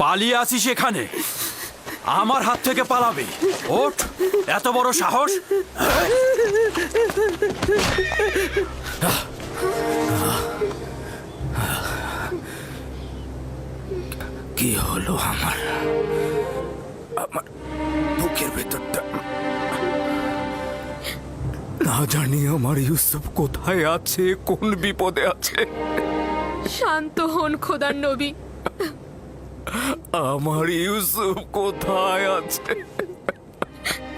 পালিয়ে আসিস এখানে, আমার হাত থেকে পালাবি? ওঠ, এত বড় সাহস! কি হলো আমার? আমার বুকের ভেতরটা না জানি আমার ইউসুফ কোথায় আছে, কোন বিপদে আছে। শান্ত হন খোদার নবী। আমার ইউসুফ কোথায় আছে?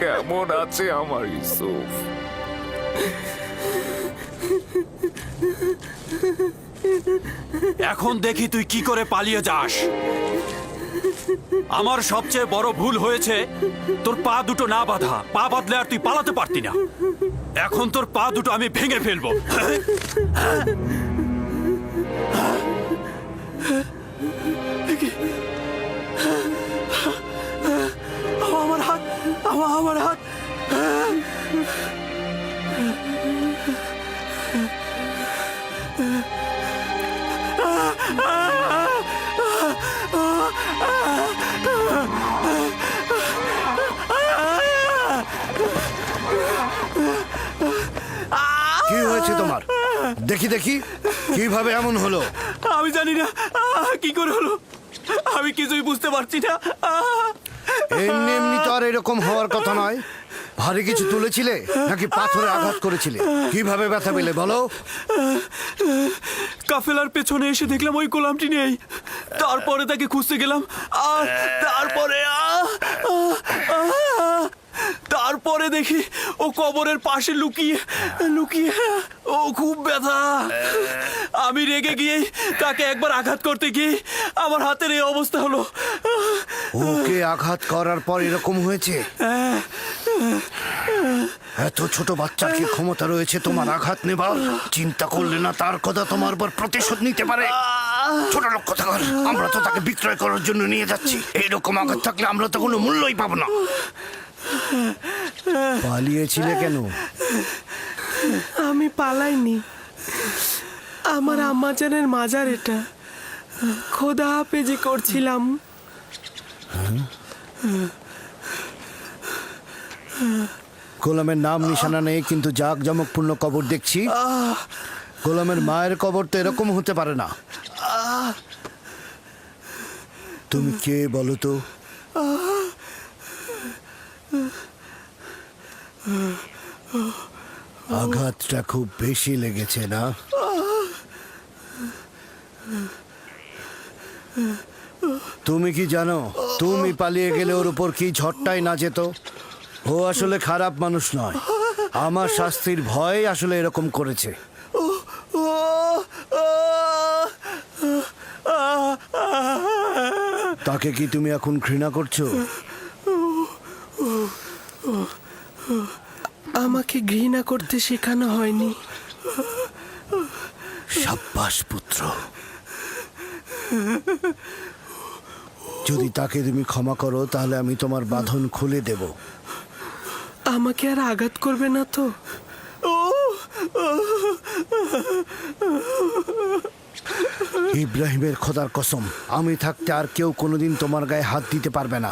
কেমন আছে আমার ইউসুফ? এখন দেখি তুই কি করে পালিয়ে যাস। আমার সবচেয়ে বড় ভুল হয়েছে তোর পা দুটো না বাঁধা। পা বাঁধলে আর তুই পালাতে পারতি না। এখন তোর পা দুটো আমি ভেঙে ফেলবো। আমার হাত, আমার হাত। কি হয়েছে তোমার? দেখি দেখি কিভাবে এমন হলো। আমি জানি না কি করে হলো, আমি কিছুই বুঝতে পারছি না। এমনি এমনি তো আর এরকম হওয়ার কথা নয়। ভারী কিছু তুলেছিলে নাকি পাথরে আঘাত করেছিলে? কিভাবে ব্যথা পেলে বলো। কাফেলার পেছনে এসে দেখলাম ওই গোলামটি নেই। তারপরে তাকে খুঁজতে গেলাম, আর তারপরে দেখি ও কবরের পাশে লুকিয়ে লুকিয়ে। ও খুব ব্যথা। আমি রেগে গিয়ে তাকে একবার আঘাত করতে গিয়ে আমার হাতের এই অবস্থা হলো। ওকে আঘাত করার পর এরকম হয়েছে? এত ছোট বাচ্চার কি ক্ষমতা রয়েছে তোমার আঘাত নেবার? চিন্তা করলে না তার কথা তোমার উপর প্রতিশোধ নিতে পারে? ছোট লোক কথা কর। আমরা তো তাকে বিক্রয় করার জন্য নিয়ে যাচ্ছি। এইরকম আঘাত থাকলে আমরা তো কোনো মূল্যই পাবো না। পালিয়েছিলে কেন? আমি পালাইনি। আমার আম্মাজানের মাজার এটা। খোদা হাফেজি করছিলাম। গোলামের নাম নিশানা নেই, কিন্তু জাঁকজমকপূর্ণ কবর দেখছি। গোলামের মায়ের কবর তো এরকম হতে পারে না। তুমি কে বলো তো? আঘাতটা খুব বেশি লেগেছে না? তুমি কি জানো তুমি পালিয়ে গেলে ওর উপর কি ঝড়টাই না যেত? ও আসলে খারাপ মানুষ নয়। আমার শাস্তির ভয় আসলে এরকম করেছে। তাকে কি তুমি এখন ঘৃণা করছো? আমাকে ঘৃণা করতে শেখানো হয়নি। সাব্বাস পুত্র। যদি তাকে তুমি ক্ষমা করো তাহলে আমি তোমার বাঁধন খুলে দেব। আমাকে আর আঘাত করবে না তো? ইব্রাহিমের খোদার কসম, আমি থাকতে আর কেউ কোনোদিন তোমার গায়ে হাত দিতে পারবে না।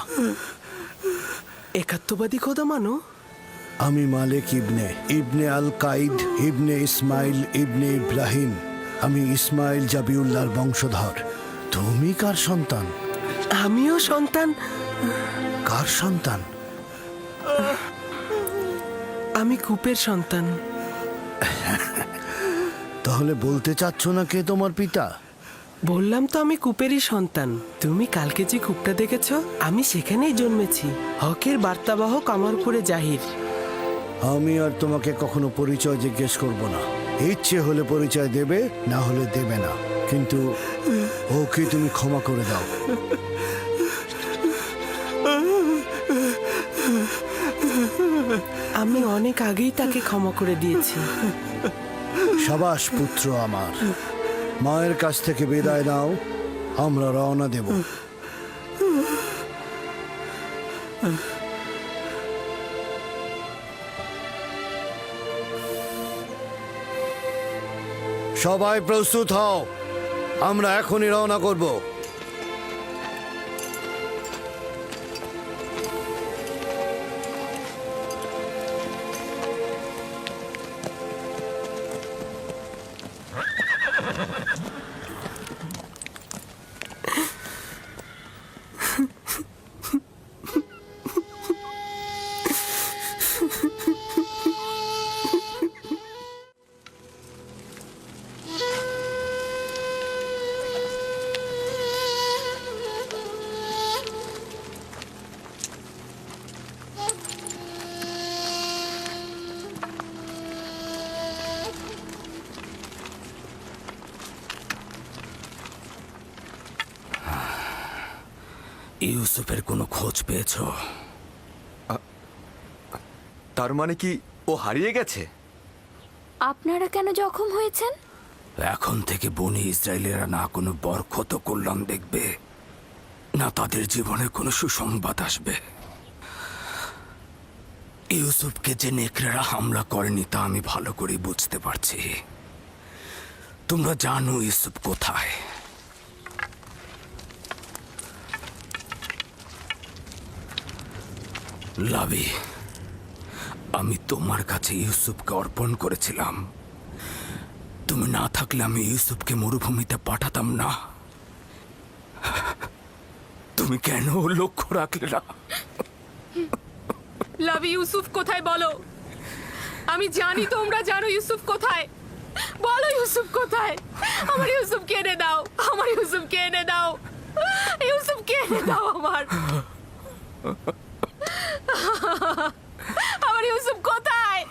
একাত্মবাদী খোদা মানো? আমি মালিক ইবনে ইবনে আল কাইদ ইবনে ইসমাইল ইবনে ইব্রাহিম। আমি ইসমাইল জাবিউল্লাহর বংশধর। তুমি কার সন্তান? আমিও সন্তান। কার সন্তান? আমি কূপের সন্তান। তাহলে বলতে চাচ্ছ না কে তোমার পিতা? বললাম তো আমি কূপেরই সন্তান। তুমি কালকে যে কূপটা দেখেছ, আমি সেখানেই জন্মেছি। হকের বার্তাবাহক আমার উপরে জাহির। আমি আর তোমাকে কখনো পরিচয় জিজ্ঞেস করব না। ইচ্ছে হলে পরিচয় দেবে, না হলে দেবে না। কিন্তু ওকে তুমি ক্ষমা করে দাও। আমি অনেক আগেই তাকে ক্ষমা করে দিয়েছি। সাবাস পুত্র আমার, মায়ের কাছ থেকে বিদায় নাও, আমরা রওনা দেব। সবাই প্রস্তুত হও, আমরা এখনই রওনা করব। ইউসুফের কোনো খোঁজ পেয়েছো? তার মানে কি ও হারিয়ে গেছে? আপনারা কেন জখম হয়েছেন? এখন থেকে বনি ইসরায়েলেরা না কোনো বরকত কল্যাণ দেখবে, না তাদের জীবনে কোনো সুসংবাদ আসবে। ইউসুফকে যে নেকড়েরা হামলা করেনি তা আমি ভালো করে বুঝতে পারছি। তোমরা জানো ইউসুফ কোথায়। লাভি, আমি তোমার কাছে ইউসুফকে অর্পণ করেছিলাম। তুমি না থাকলে আমি ইউসুফকে মরুভূমিতে পাঠাতাম না। তুমি কেন ওর লক্ষ্য রাখলে না? লাভি, ইউসুফ কোথায় বলো? আমি জানি তোমরা জানো ইউসুফ কোথায়। বলো ইউসুফ কোথায়? আমার ইউসুফকে এনে দাও, আমার ইউসুফকে এনে দাও, ইউসুফকে এনে দাও আমার। আমার ইউসুফ কোথায়?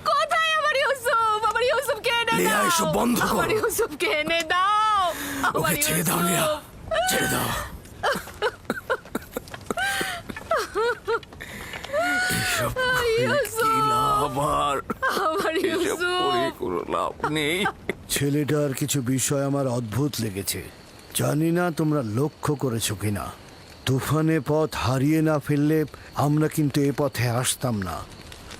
কোথায় আমার ইউসুফ? আমার ইউসুফকে এনে লিয়া, দাও, এসব বন্ধ করো। আমার ইউসুফকে এনে দাও, আমার ওকে ছেড়ে দাও লিয়া, ইউসুফ। ছেড়ে দাও। এসব করে কি লাভ আর? আমার এসব ইউসুফ। করে কোনো লাভ নেই। ছেলেটার কিছু বিষয় আমার অদ্ভুত লেগেছে, জানি না তোমরা লক্ষ্য করেছো কিনা। তুফানে পথ হারিয়ে না ফেললে আমরা কিন্তু এ পথে আসতাম না,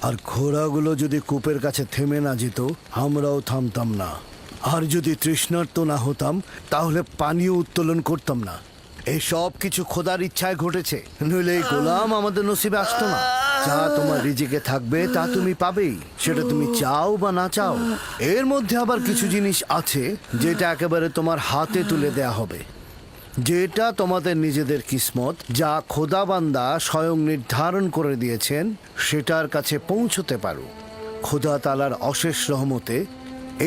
আর ঘোড়াগুলো যদি কূপের কাছে থেমে না যেত আমরাও থামতাম না, আর যদি তৃষ্ণার্ত না হতাম তাহলে পানীয় উত্তোলন করতাম না। এই সব কিছু খোদার ইচ্ছায় ঘটেছে, নইলে এই গোলাম আমাদের নসিবে আসতো না। যা তোমার রিজিকে থাকবে তা তুমি পাবেই, সেটা তুমি চাও বা না চাও। এর মধ্যে আবার কিছু জিনিস আছে যেটা একেবারে তোমার হাতে তুলে দেয়া হবে, যেটা তোমাদের নিজেদের কিসমত, যা খোদাবান্দা স্বয়ং নির্ধারণ করে দিয়েছেন সেটার কাছে পৌঁছতে পারো। খোদা তালার অশেষ রহমতে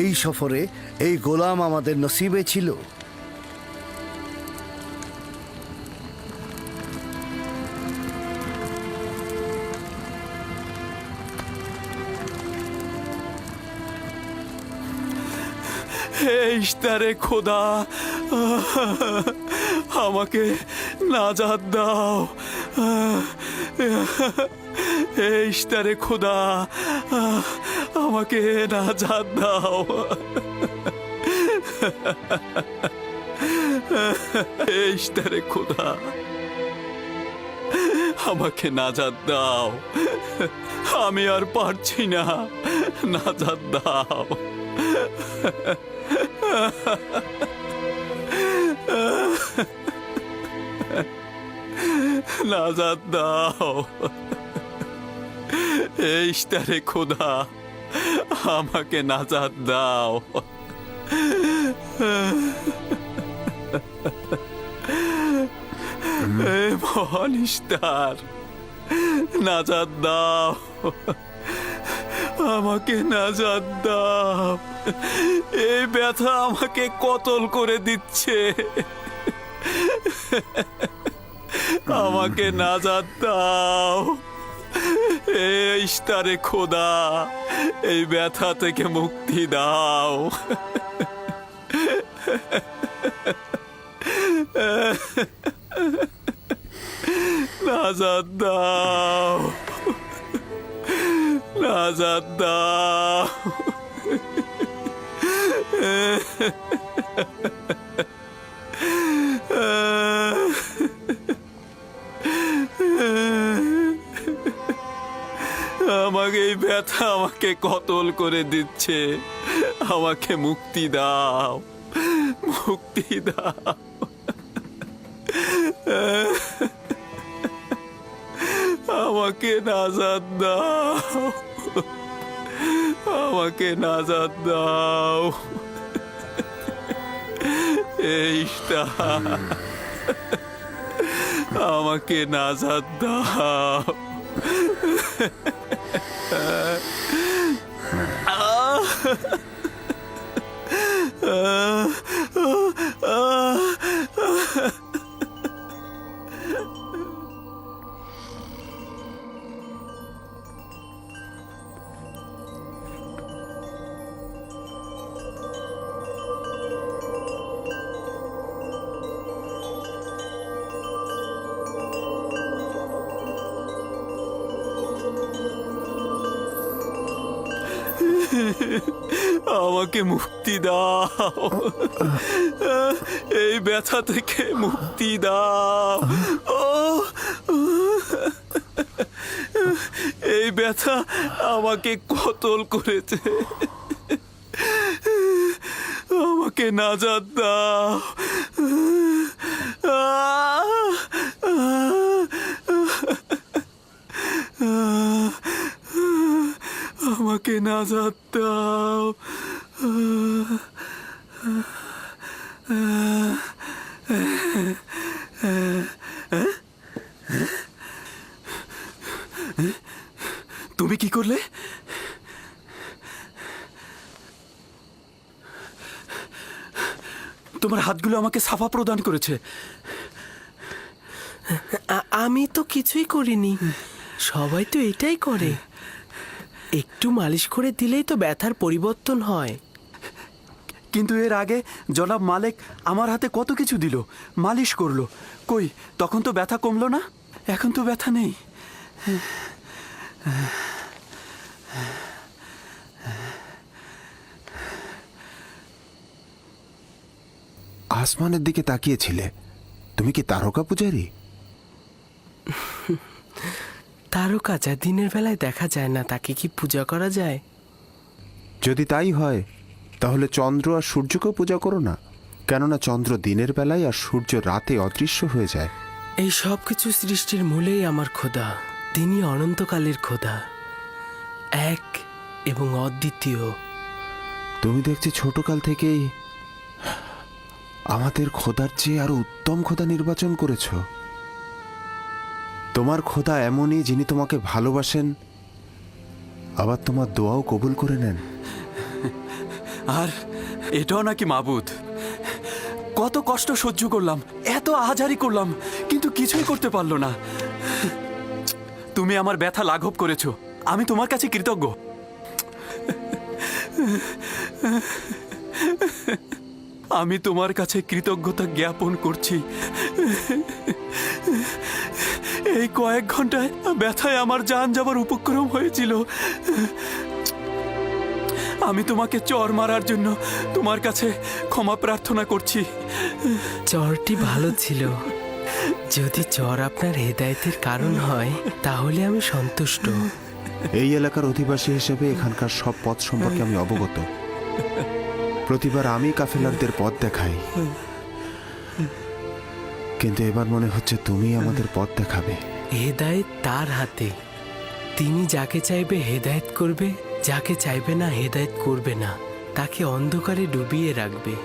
এই সফরে এই গোলাম আমাদের নসিবে ছিল। হে ইশতারে খোদা, আমাকে নাজাত দাও। হে ইশতারে খোদা, আমাকে নাজাত দাও। হে ইশতারে খোদা, আমাকে নাজাত দাও। আমি আর পারছি না, নাজাত দাও। নাজাত দাও। এই ইশতারে খোদা, আমাকে নাজাত দাও। হে মহান ইশতার, নাজাত দাও, আমাকে নাজাত দাও। এই ব্যথা আমাকে কতল করে দিচ্ছে। আমাকে নাজাত দাও। এই ইশতারে খোদা, এই ব্যথা থেকে মুক্তি দাও। নাজাত দাও, নাজাত দাও। আমাকে এই ব্যথা আমাকে কতল করে দিচ্ছে। আমাকে মুক্তি দাও, মুক্তি দাও। আমাকে নাজাত দাও, আমাকে নাজাত দাও। এইটা আমাকে নাজাত দাও। আমাকে মুক্তি দাও, এই ব্যথা থেকে মুক্তি দাও। ও এই ব্যথা আমাকে কতল করেছে। আমাকে নাজাত দাও। আমাকে নাজাত দাও। তুমি কি করলে? তোমার হাতগুলো আমাকে সাফা প্রদান করেছে। আমি তো কিছুই করিনি, সবাই তো এটাই করে। একটু মালিশ করে দিলেই তো ব্যথার পরিবর্তন হয়। কিন্তু এর আগে জনাব মালিক আমার হাতে কত কিছু দিল, মালিশ করলো। কই, তখন তো ব্যথা কমলো না। এখন তো ব্যথা নেই। আসমানের দিকে তাকিয়েছিলে। তুমি কি তারকা পূজারী? তারকা যা দিনের বেলায় দেখা যায় না, তাকে কি পূজা করা যায়? যদি তাই হয় তাহলে চন্দ্র আর সূর্যকেও পূজা করো না। কেননা চন্দ্র দিনের বেলায় আর সূর্য রাতে অদৃশ্য হয়ে যায়। এই সব কিছু সৃষ্টির মূলেই আমার খোদা। তিনি অনন্তকালের খোদা, এক এবং অদ্বিতীয়। তুমি দেখছি ছোটকাল থেকেই আমাদের খোদার চেয়ে আরো উত্তম খোদা নির্বাচন করেছ। তোমার খোদা এমনই, যিনি তোমাকে ভালোবাসেন, আবার তোমার দোয়াও কবুল করে নেন। আর এটাও নাকি মাবুদ? কত কষ্ট সহ্য করলাম, এত আহাজারি করলাম, কিন্তু কিছুই করতে পারলো না। তুমি আমার ব্যথা লাঘব করেছো, আমি তোমার কাছে কৃতজ্ঞ। আমি তোমার কাছে কৃতজ্ঞতা জ্ঞাপন করছি। এই কয়েক ঘন্টায় ব্যথায় আমার জান যাবার উপক্রম হয়েছিল। আমি তোমাকে চর মারার জন্য তোমার কাছে ক্ষমা প্রার্থনা করছি। চরটি ভালো ছিল। যদি চর আপনার হেদায়েতের কারণ হয় তাহলে আমি সন্তুষ্ট। এই এলাকার অধিবাসী হিসেবে এখানকার সব পথ সম্পর্কে আমি অবগত। প্রতিবার আমি কাফেলারদের পথ দেখাই, কিন্তু এবার মনে হচ্ছে তুমি আমাদের পথ দেখাবে। হেদায়েত তার হাতে। তিনি যাকে চাইবে হেদায়েত করবে, যাকে চাইবে না হেদায়েত করবে না, তাকে অন্ধকারে ডুবিয়ে রাখবে।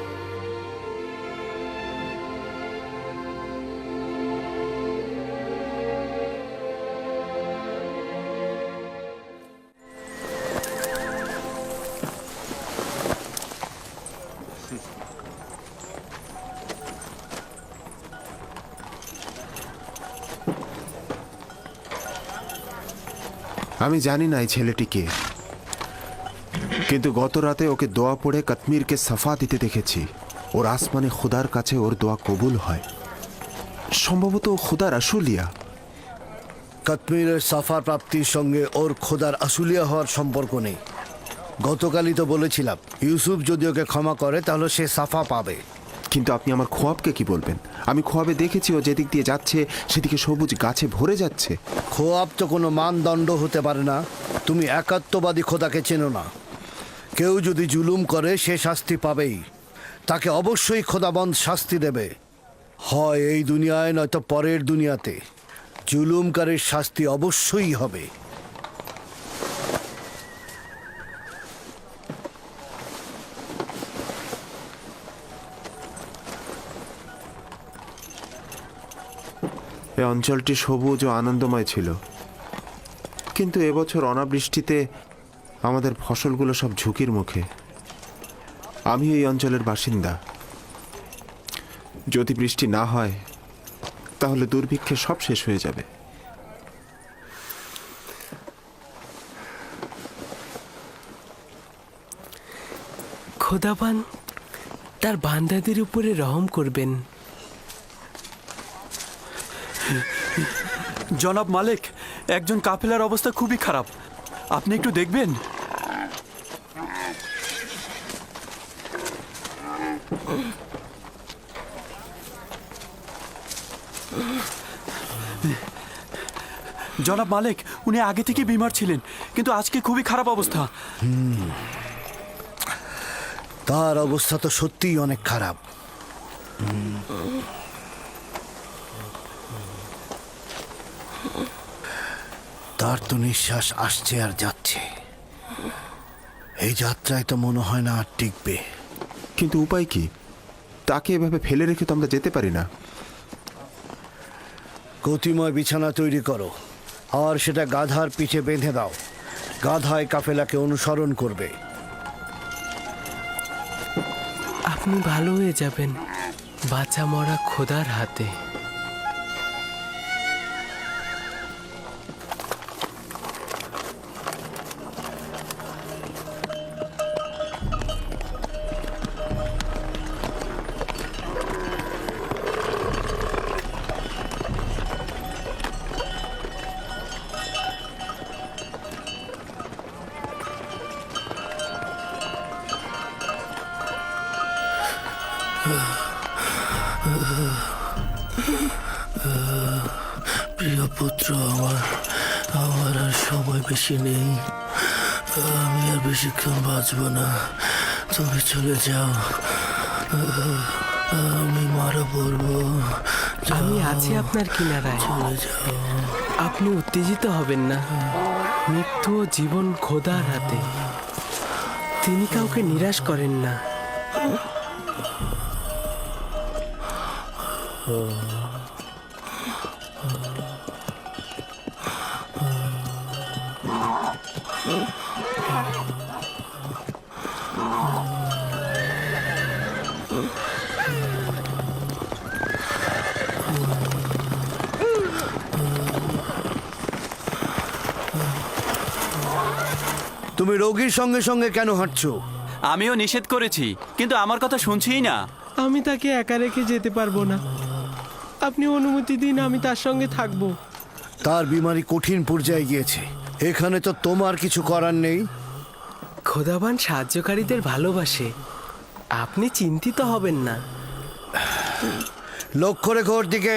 আমি জানি না এই ছেলেটি কে, কিন্তু গত রাতে ওকে দোয়া পড়ে কাশ্মীরকে সাফা দিতে দেখেছি। ওর আসমানে খুদার কাছে ওর দোয়া কবুল হয়। সম্ভবত ও খুদার আশুলিয়া। কাশ্মীরের সাফা প্রাপ্তির সঙ্গে ওর খোদার আশুলিয়া হওয়ার সম্পর্ক নেই। গতকালই তো বলেছিলাম ইউসুফ যদি ওকে ক্ষমা করে তাহলে সে সাফা পাবে। কিন্তু আপনি আমার খোয়াবকে কি বলবেন? আমি খোয়াবে দেখেছি ও যেদিক দিয়ে যাচ্ছে সেদিকে সবুজ গাছে ভরে যাচ্ছে। খোয়াব তো কোনো মানদণ্ড হতে পারে না। তুমি একাত্মবাদী খোদাকে চেনো না। কেউ যদি জুলুম করে সে শাস্তি পাবেই, তাকে অবশ্যই খোদাবন্ধ শাস্তি দেবে, হয় এই দুনিয়ায় নয়তো পরের দুনিয়াতে। জুলুমকারীর শাস্তি অবশ্যই হবে। এই অঞ্চলটি সবুজ ও আনন্দময় ছিল, কিন্তু এবছর অনাবৃষ্টিতে আমাদের ফসলগুলো সব ঝুঁকির মুখে। আমি এই অঞ্চলের বাসিন্দা। যদি বৃষ্টি না হয় তাহলে দুর্ভিক্ষে সব শেষ হয়ে যাবে। খোদাবান তার বান্দাদের উপরে রহম করবেন। জনাব মালিক, একজন কাফেলার অবস্থা খুবই খারাপ, আপনি একটু দেখবেন। জনাব মালিক, উনি আগে থেকে বিমার ছিলেন, কিন্তু আজকে খুবই খারাপ অবস্থা। তার অবস্থা তো সত্যিই অনেক খারাপ। তার তো নিঃশ্বাস আসছে আর যাচ্ছে। এই যাত্রায় তো মনে হয় না আর টিকবে। কিন্তু উপায় কি? তাকে এভাবে ফেলে রেখে তো আমরা যেতে পারি না। গতিময় বিছানা তৈরি করো আর সেটা গাধার পিঠে বেঁধে দাও। গাধায় কাফেলাকে অনুসরণ করবে। আপনি ভালো হয়ে যাবেন বাঁচা মরা খোদার হাতে। প্রিয় পুত্র আমার, আমার আর সময় বেশি নেই। আমি আর বেশিক্ষণ বাঁচব না। তুমি চলে যাও, আমি মারা পড়বো। আমি আছি আপনার কিনারায়। চলে যাও। আপনি উত্তেজিত হবেন না। মৃত্যু ও জীবন খোদার হাতে। তিনি কাউকে নিরাশ করেন না। তুমি রোগীর সঙ্গে সঙ্গে কেন হাঁটছো? আমিও নিষেধ করেছি, কিন্তু আমার কথা শুনছেই না। আমি তাকে একা রেখে যেতে পারবো না। আপনি অনুমতি দিন, আমি তার সঙ্গে থাকবো। তার বিমারি কঠিন পর্যায়ে গিয়েছে, এখানে তো তোমার কিছু করার নেই। খোদাবান সাহায্যকারীদের ভালোবাসে, আপনি চিন্তিত হবেন না। লক্ষ্য রেখো ওর দিকে।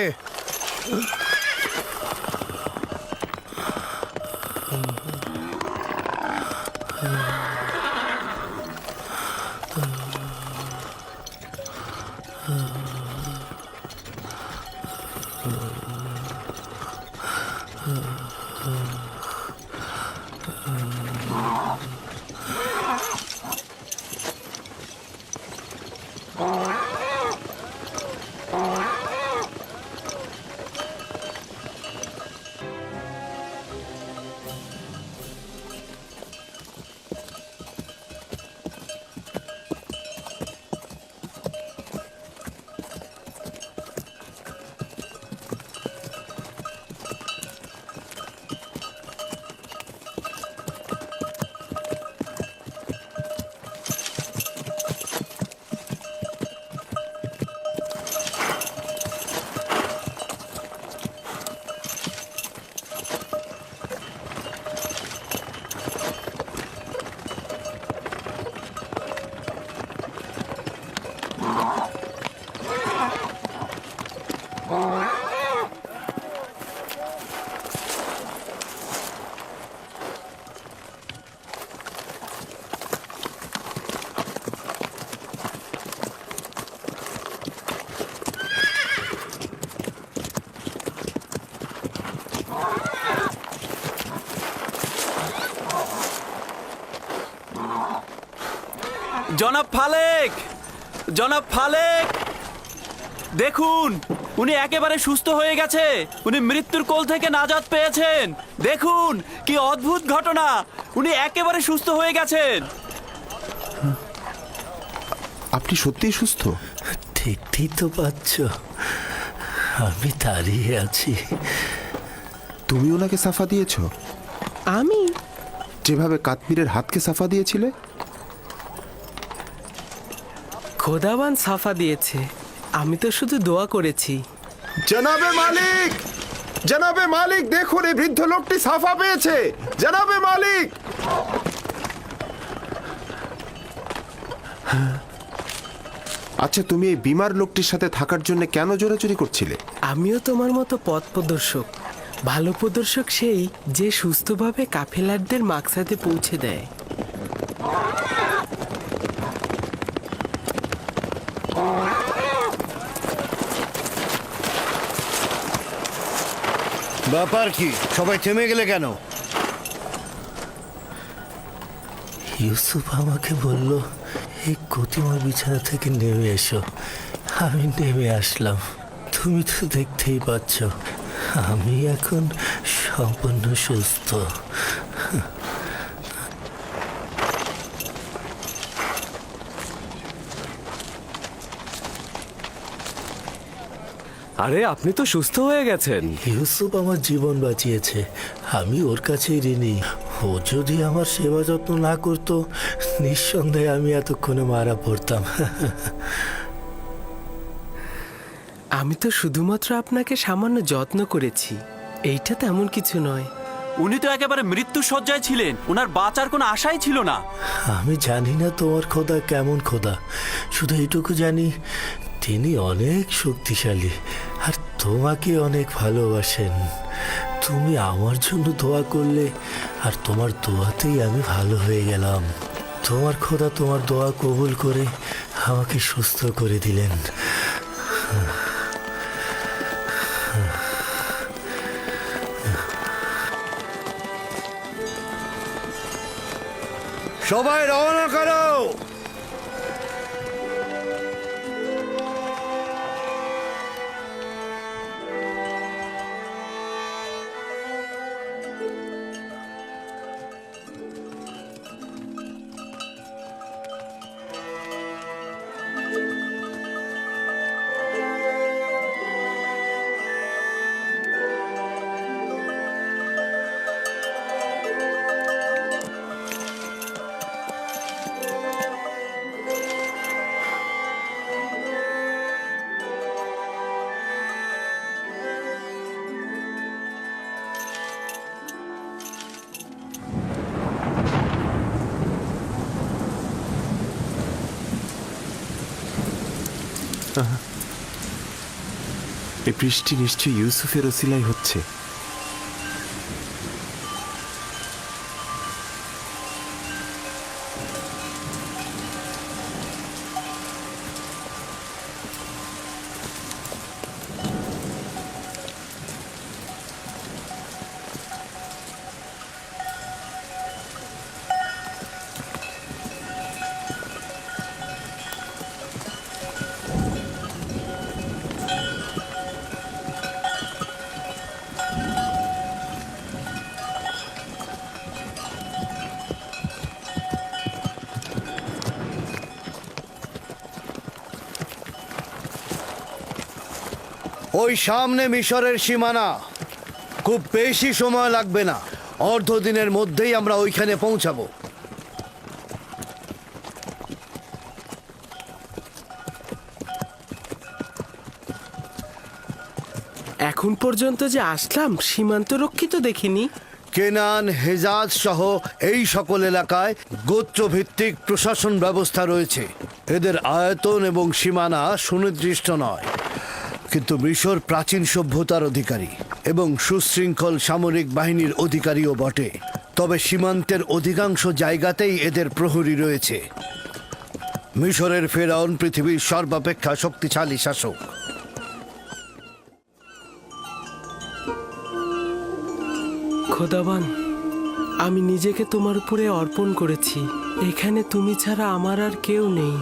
জনাব ফালেক, জনাব ফালেক, দেখুন উনি একেবারে সুস্থ হয়ে গেছে। উনি মৃত্যুর কোল থেকে নাজাত পেয়েছেন। দেখুন কি অদ্ভুত ঘটনা, উনি একেবারে সুস্থ হয়ে গেছেন। আপনি সত্যিই সুস্থ? দেখতেই তো পাচ্ছ, আমি দাঁড়িয়ে আছি। তুমি ওনাকে সাফা দিয়েছো আমি যেভাবে কাশ্মীরের হাতকে সাফা দিয়েছিলে? খোদাবান সাফা দিয়েছে, আমি তো শুধু দোয়া করেছি। জনাবে মালিক, জনাবে মালিক, দেখুন এই বৃদ্ধ লোকটি সাফা পেয়েছে। জনাবে মালিক, আচ্ছা তুমি এই বিমার লোকটির সাথে থাকার জন্য কেন জোরাজুরি করছিলে? আমিও তোমার মতো পথ প্রদর্শক। ভালো প্রদর্শক সেই যে সুস্থভাবে কাফেলারদের মাকসাদে পৌঁছে দেয়। ব্যাপার কি, সবাই থেমে গেলে কেন? ইউসুফ আমাকে বলল এই গতিময় বিছানা থেকে নেমে এসো। আমি নেমে আসলাম। তুমি তো দেখতেই পাচ্ছ আমি এখন সম্পূর্ণ সুস্থ। আরে আপনি তো সুস্থ হয়ে গেছেন। ইউসুফ আমার জীবন বাঁচিয়েছে, আমি ওর কাছেই ঋণী। ও যদি আমার সেবা যত্ন না করতো, নিঃসন্দেহে আমি এতক্ষণে মারা পড়তাম। আমি তো শুধুমাত্র আপনাকে সামান্য যত্ন করেছি, এইটা তেমন কিছু নয়। উনি তো একেবারে মৃত্যু শয্যায় ছিলেন, ওনার বাঁচার কোনো আশাই ছিল না। আমি জানি না তোমার খোদা কেমন খোদা, শুধু এইটুকু জানি তিনি অনেক শক্তিশালী আর তোমাকে অনেক ভালোবাসেন। তুমি আমার জন্য দোয়া করলে আর তোমার দোয়াতেই আমি ভালো হয়ে গেলাম। তোমার খোদা তোমার দোয়া কবুল করে আমাকে সুস্থ করে দিলেন। সবাই রওনা করো। এই বৃষ্টি নিশ্চয়ই ইউসুফের ওসিলাই হচ্ছে। ওই সামনে মিশরের সীমানা, খুব বেশি সময় লাগবে না, অর্ধ দিনের মধ্যেই আমরা ওইখানে পৌঁছাবো। এখন পর্যন্ত যে আসলাম সীমান্ত রক্ষিত দেখিনি। কেনান, হেজাজ সহ এই সকল এলাকায় গোত্রভিত্তিক প্রশাসন ব্যবস্থা রয়েছে। এদের আয়তন এবং সীমানা সুনির্দিষ্ট নয়, কিন্তু মিশর প্রাচীন সভ্যতার অধিকারী এবং সুশৃঙ্খল সামরিক বাহিনীর অধিকারীও বটে। তবে সীমান্তের অধিকাংশ জায়গাতেই এদের প্রহরী রয়েছে। মিশরের ফেরাউন পৃথিবীর সর্বাপেক্ষা শক্তিশালী শাসক। খোদাবান, আমি নিজেকে তোমার উপরে অর্পণ করেছি। এখানে তুমি ছাড়া আমার আর কেউ নেই।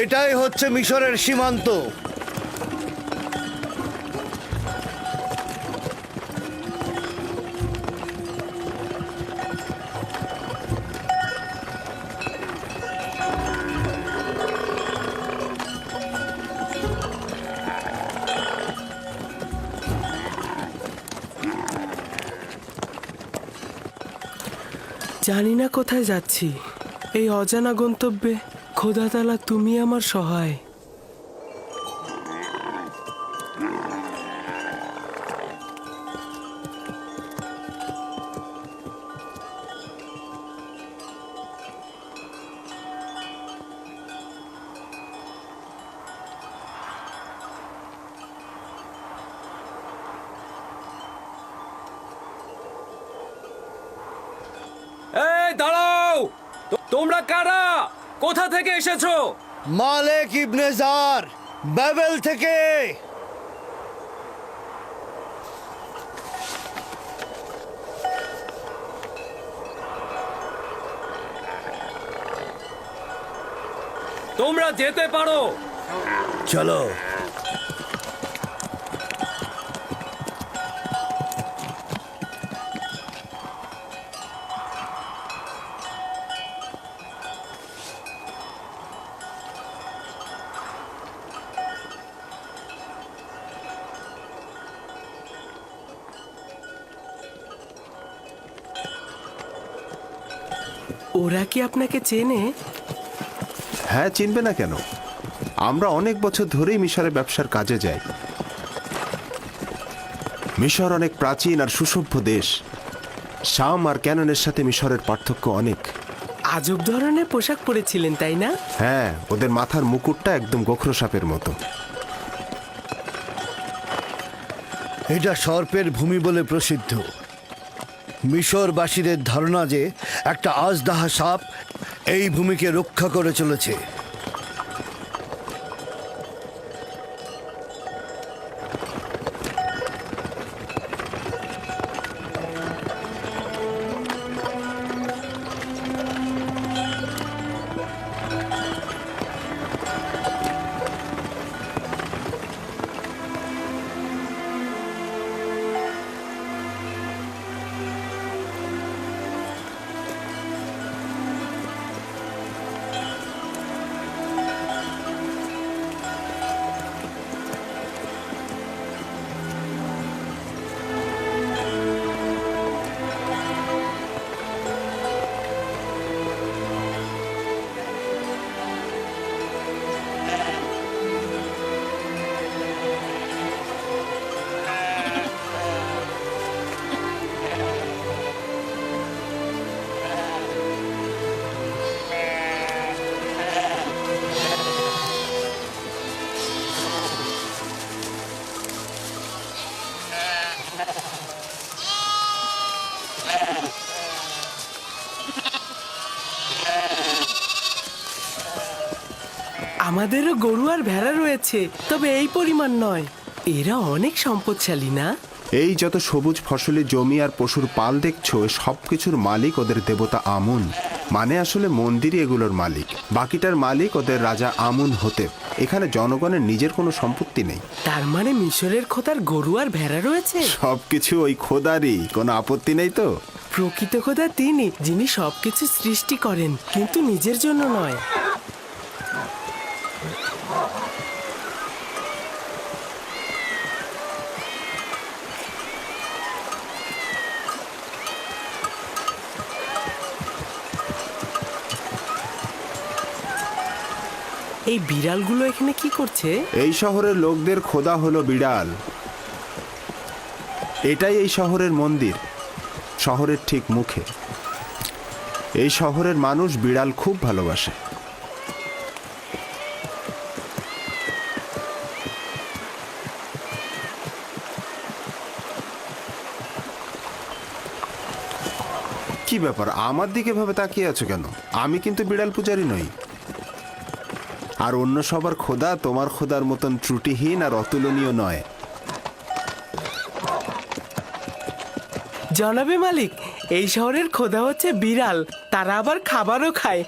এটাই হচ্ছে মিশরের সীমান্ত। জানি না কোথায় যাচ্ছি, এই অজানা গন্তব্যে খোদা তাআলা তুমি আমার সহায়। এই দাঁড়াও, তোমরা কারা? কোথা থেকে এসেছো? মালেক ইবনে জার, বাবেল থেকে। তোমরা যেতে পারো। চলো। ওরা কি আপনাকে চেনে? হ্যাঁ, চিনবে না কেন? আমরা অনেক বছর ধরেই মিশরে ব্যবসার কাজে যাই। মিশর অনেক প্রাচীন আর সুসভ্য দেশ। শাম আর ক্যাননের সাথে মিশরের পার্থক্য অনেক। আজব ধরনের পোশাক পরেছিলেন, তাই না? হ্যাঁ, ওদের মাথার মুকুটটা একদম গোখরো সাপের মতো। এটা সর্পের ভূমি বলে প্রসিদ্ধ। মিশরবাসীদের ধারণা যে একটা আজদাহা সাপ এই ভূমিকে রক্ষা করে চলেছে। আমাদেরও গরু আর ভেড়া রয়েছে, তবে এই পরিমাণ নয়। এরা অনেক সম্পদশালী, না? এই যত সবুজ ফসলি জমি আর পশুর পাল দেখছো, সবকিছুর মালিক ওদের দেবতা আমুন। মানে আসলে মন্দিরই এগুলোর মালিক। বাকিটার মালিক ওদের রাজা আমুন হতে। এখানে জনগণের নিজের কোনো সম্পত্তি নেই। তার মানে মিশরের খোদার গরু আর ভেড়া রয়েছে? সবকিছু ওই খোদারই, কোনো আপত্তি নেই তো? প্রকৃত খোদা তিনি, যিনি সবকিছু সৃষ্টি করেন, কিন্তু নিজের জন্য নয়। এই বিড়ালগুলো এখানে কি করছে? এই শহরের লোকদের খোদা হলো বিড়াল। এটাই এই শহরের মন্দির, শহরের ঠিক মুখে। এই শহরের মানুষ বিড়াল খুব ভালোবাসে। কি ব্যাপার, আমার দিকে ভাবে তাকিয়ে আছো কেন? আমি কিন্তু বিড়াল পূজারী নই। আর অন্য সবার খোদা তোমার খোদার মতন ত্রুটিহীন আর অতুলনীয় নয়। জনাবে মালিক, এই শহরের খোদা হচ্ছে বিড়াল, তারা আবার খাবারও খায়।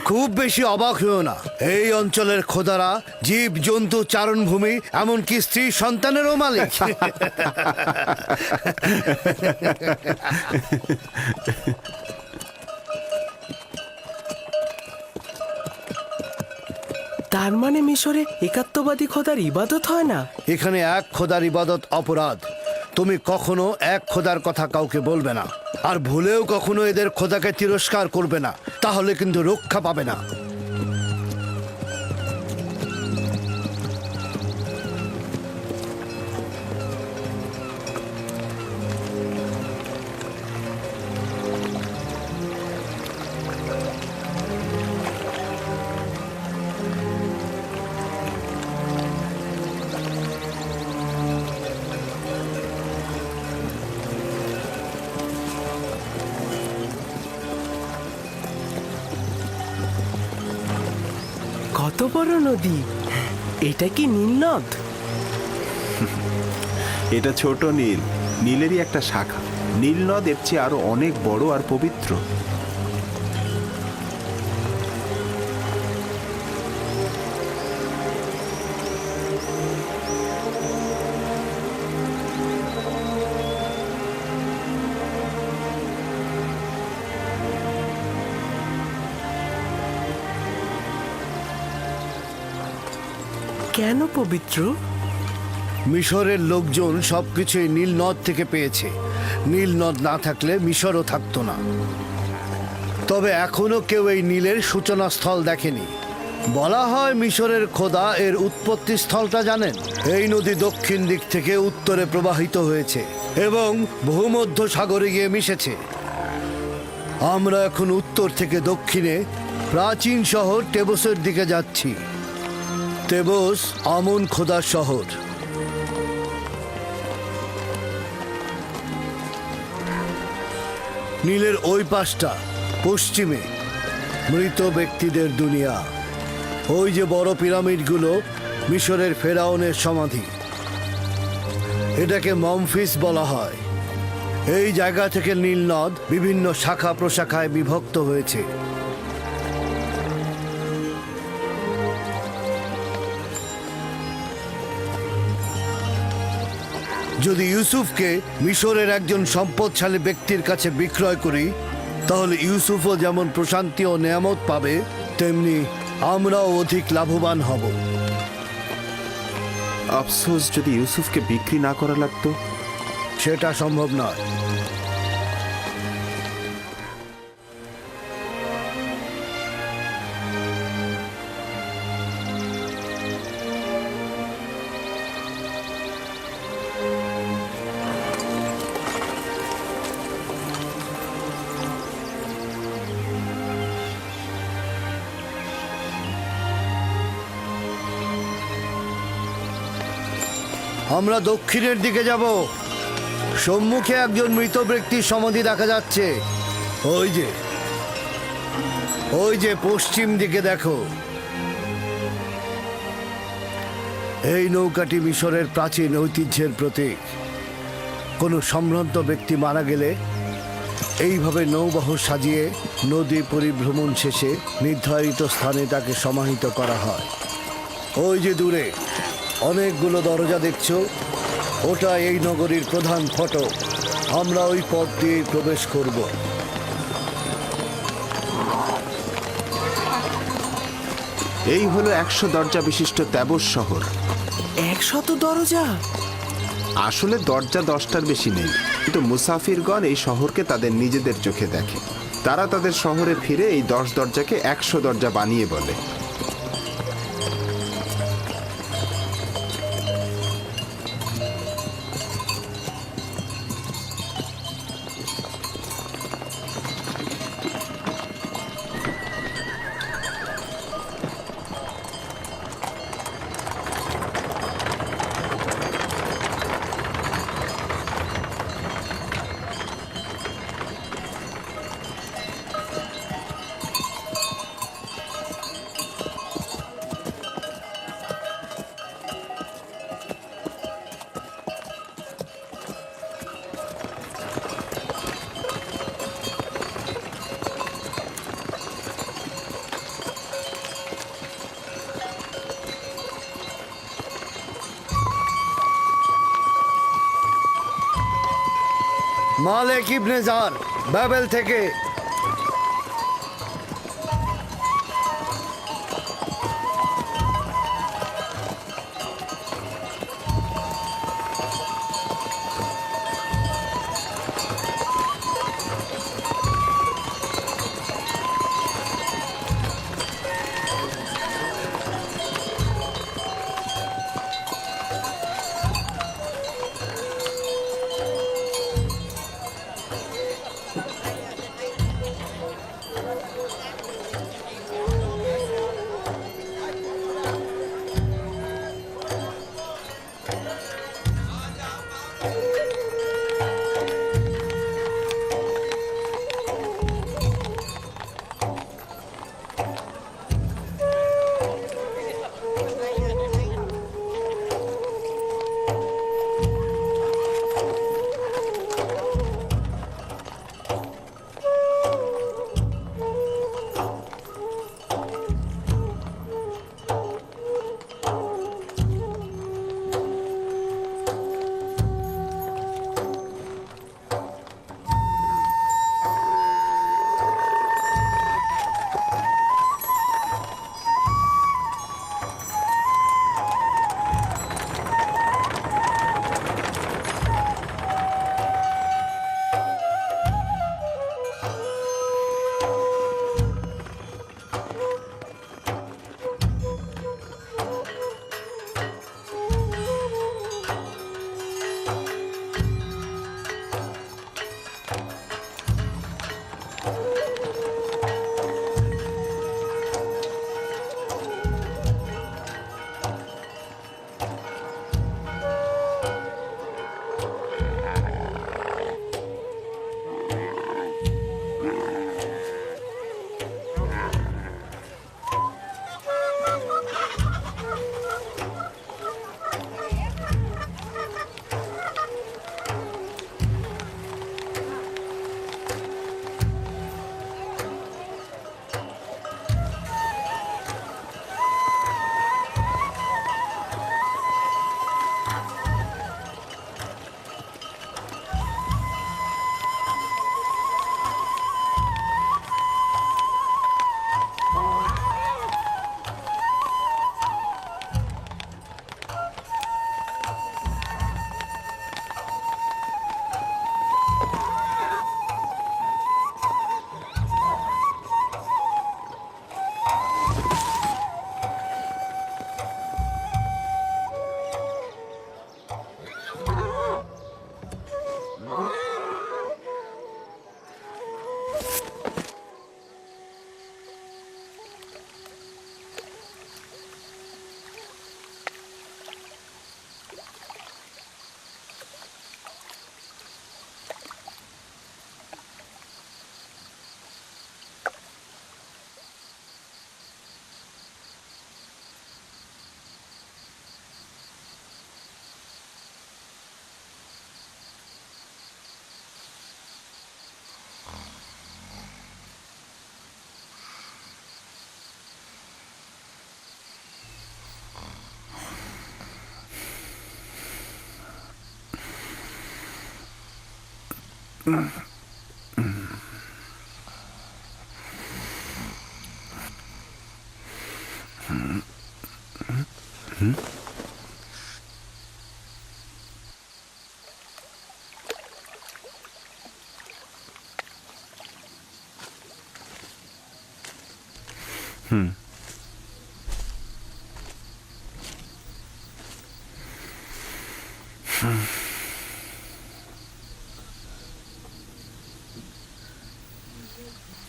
খুব বেশি অবাক হয়েও না, এই অঞ্চলের খোদারা জীব জন্তু চারণভূমি এমনকি স্ত্রী সন্তানেরও মালিক। তার মানে মিশরে একাত্মবাদী খোদার ইবাদত হয় না? এখানে এক খোদার ইবাদত অপরাধ। তুমি কখনো এক খোদার কথা কাউকে বলবে না, আর ভুলেও কখনো এদের খোদাকে তিরস্কার করবে না, তাহলে কিন্তু রক্ষা পাবে না। কত বড় নদী! এটা কি নীল নদ? এটা ছোট নীল, নীলেরই একটা শাখা। নীল নদ এর চেয়ে আরো অনেক বড় আর পবিত্র। কেন পবিত্র? মিশরের লোকজন সবকিছুই নীল নদ থেকে পেয়েছে। নীল নদ না থাকলে মিশরও থাকতো না। তবে এখনো কেউ এই নীলের সূচনা স্থল দেখেনি। বলা হয় মিশরের খোদা এর উৎপত্তি স্থলটা জানেন। এই নদী দক্ষিণ দিক থেকে উত্তরে প্রবাহিত হয়েছে এবং ভূমধ্য সাগরে গিয়ে মিশেছে। আমরা এখন উত্তর থেকে দক্ষিণে প্রাচীন শহর টেবসের দিকে যাচ্ছি। তেবস আমন খোদার শহর। নীলের ওই পাশটা পশ্চিমে মৃত ব্যক্তিদের দুনিয়া। ওই যে বড় পিরামিডগুলো মিশরের ফেরাউনের সমাধি। এটাকে মমফিস বলা হয়। এই জায়গা থেকে নীল নদ বিভিন্ন শাখা প্রশাখায় বিভক্ত হয়েছে। যদি ইউসুফকে মিশরের একজন সম্পদশালী ব্যক্তির কাছে বিক্রয় করি, তাহলে ইউসুফও যেমন প্রশান্তি ও নেয়ামত পাবে, তেমনি আমরাও অধিক লাভবান হব। আফসোস, যদি ইউসুফকে বিক্রি না করা লাগতো। সেটা সম্ভব নয়। আমরা দক্ষিণের দিকে যাব। সম্মুখে একজন মৃত ব্যক্তির সমাধি দেখা যাচ্ছে। ওই যে পশ্চিম দিকে দেখো। এই নৌকাটি মিশরের প্রাচীন ঐতিহ্যের প্রতীক। কোনো সম্ভ্রান্ত ব্যক্তি মারা গেলে এইভাবে নৌবহর সাজিয়ে নদী পরিভ্রমণ শেষে নির্ধারিত স্থানে তাকে সমাহিত করা হয়। ওই যে দূরে অনেকগুলো দরজা দেখছো, ওটা এই নগরীর প্রধান ফটক। আমরা ওই পথ দিয়ে প্রবেশ করব। এই হলো 100 দরজা বিশিষ্ট তেবস শহর। 100 দরজা? আসলে দরজা 10টার বেশি নেই, কিন্তু মুসাফিরগণ এই শহরকে তাদের নিজেদের চোখে দেখে। তারা তাদের শহরে ফিরে এই 10 দরজাকে 100 দরজা বানিয়ে বলে। মালিক ইবনে জার, বাবেল থেকে।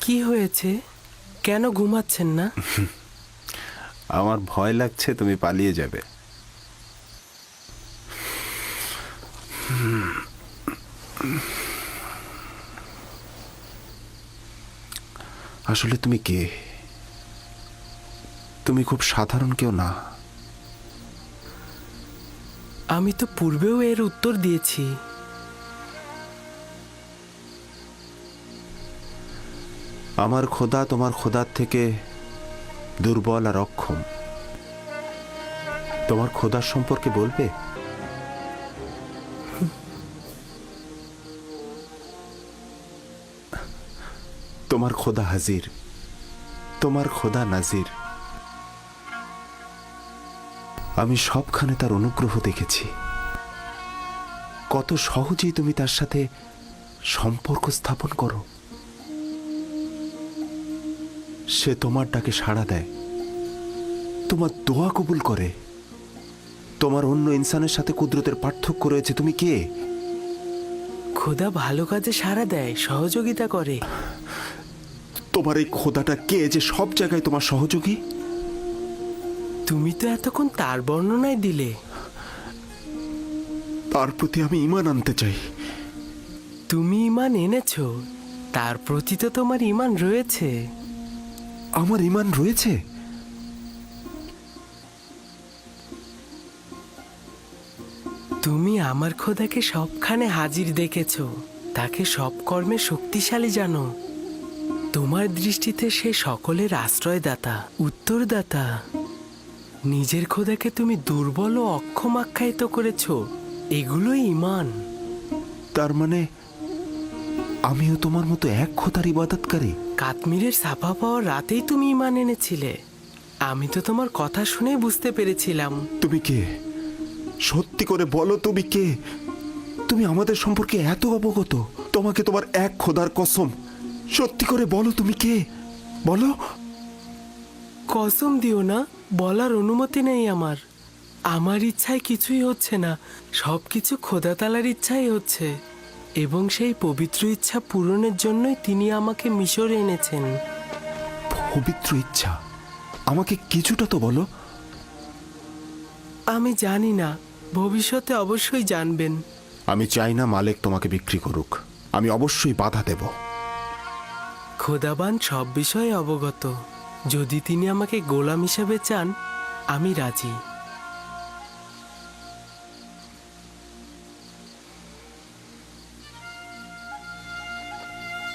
কি হয়েছে? কেন ঘুমাচ্ছেন না? আমার ভয় লাগছে তুমি পালিয়ে যাবে। আসলে তুমি কে? তুমি খুব সাধারণ কেউ না। আমি তো পূর্বেও এর উত্তর দিয়েছি। আমার খোদা তোমার খোদার থেকে দুর্বল আর অক্ষম। তোমার খোদার সম্পর্কে বলবে? তোমার খোদা হাজির, তোমার খোদা নাজির। আমি সবখানে তার অনুগ্রহ দেখেছি। কত সহজেই তুমি তার সাথে সম্পর্ক স্থাপন করো। সে তোমার ডাকে সাড়া দেয়, তোমার দোয়া কবুল করে। তোমার অন্য ইনসানের সাথে কুদরতের পার্থক্য রয়েছে। তুমি কে? খোদা ভালো কাজে সাড়া দেয়, সহযোগিতা করে। তোমার এই খোদাটা কে যে সব জায়গায় তোমার সহযোগী? তুমি তো এতক্ষণ তার বর্ণনায় দিলে। তার প্রতি আমি ঈমান আনতে চাই। তুমি ঈমান এনেছো, তার প্রতি তো তোমার ঈমান রয়েছে। আমার ঈমান রয়েছে? তুমি আমার খোদাকে সবখানে হাজির দেখেছো, তাকে সব কর্মে শক্তিশালী জানো। তোমার দৃষ্টিতে সে সকলের আশ্রয়দাতা, উত্তরদাতা। নিজের খোদাকে তুমি দুর্বল ও অক্ষম আখ্যায়িত করেছো, এগুলোই ঈমান। তার মানে আমিও তোমার মতো এক খোদার ইবাদতকারী? কাশ্মীরের ছাপা পাওয়ার রাতেই তুমি ঈমান এনেছিলে। আমি তো তোমার কথা শুনে বুঝতে পেরেছিলাম। তুমি কে? সত্যি করে বলো, তুমি কে? তুমি আমাদের সম্পর্কে এত অবগত। তোমাকে তোমার এক খোদার কসম, সত্যি করে বলো তুমি কে? বলো। কসম দিও না, বলার অনুমতি নেই আমার। আমার ইচ্ছায় কিছুই হচ্ছে না, সবকিছু খোদা তাআলার ইচ্ছাই হচ্ছে। এবং সেই পবিত্র ইচ্ছা পূরণের জন্যই তিনি আমাকে মিশরে এনেছেন। পবিত্র ইচ্ছা? আমাকে কিছুটা তো বলো। আমি জানি না, ভবিষ্যতে অবশ্যই জানবেন। আমি চাই না মালিক তোমাকে বিক্রি করুক। আমি অবশ্যই বাধা দেব। খোদাবান সব বিষয়ে অবগত। যদি তিনি আমাকে গোলাম হিসেবে চান, আমি রাজি।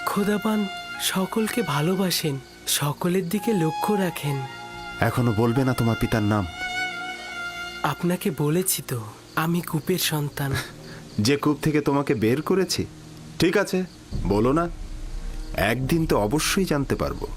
খোদাবান সকলকে ভালোবাসেন, সকলের দিকে লক্ষ্য রাখেন। এখনো বলবে না তোমার পিতার নাম? আপনাকে বলেছি তো, আমি কূপের সন্তান। যে কূপ থেকে তোমাকে বের করেছি? ঠিক আছে, বলো না। একদিন তো অবশ্যই জানতে পারবো।